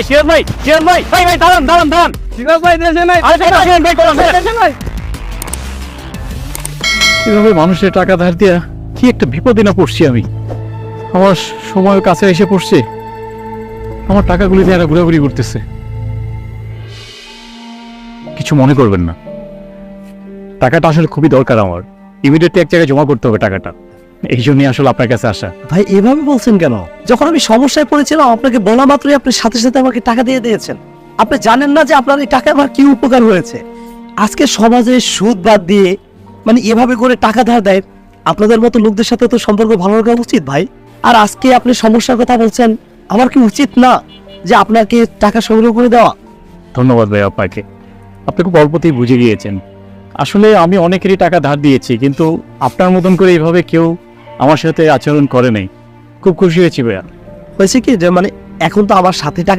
শিয়ার ভাই ভাই দাঁড়ান ঠিক আছে ভাই, দেশে নাই। আরে ভাই করুন দেশে নাই। এভাবে মানুষের টাকা ধার দিয়া কি একটা বিপদে না পড়ছি আমি। আমার সময় কাছে এসে পড়ছে, আমার টাকাগুলি দিয়ে এরা ঘোরাঘুরি করতেছে। কিছু মনে করবেন না, টাকাটা আসলে খুবই দরকার আমার। ইমিডিয়েটলি এক জায়গায় জমা করতে হবে টাকাটা, এই জন্যই আসলে আপনার কাছে আসা। ভাই এভাবে বলছেন কেন? যখন আমি সমস্যায় পড়েছিলাম আপনাকে বলা মাত্রই আপনি সাথে সাথে আমাকে টাকা দিয়ে দিয়েছেন। আপনি জানেন না যে আপনার এই টাকা আমার কি উপকার হয়েছে। আজকে সমাজে সুদ বাদ দিয়ে মানে এভাবে করে টাকা ধার দেয়, আপনাদের মতো লোকদের সাথে তো সম্পর্ক ভালো রাখা উচিত ভাই। আর আজকে আপনি সমস্যার কথা বলছেন, আমার কি উচিত না যে আপনাকে টাকা সংগ্রহ করে দেওয়া? ধন্যবাদ ভাই আপনাকে, আপনি খুব অল্পতেই বুঝে গিয়েছেন। আসলে আমি অনেকেরই টাকা ধার দিয়েছি, কিন্তু আপনার মতন করে এইভাবে কেউ আমার সাথে আচরণ করে নাই। খুব খুশি হয়েছি ভাইয়া। হয়েছে কি যে মানে এখন তো আমার সাথে টাকা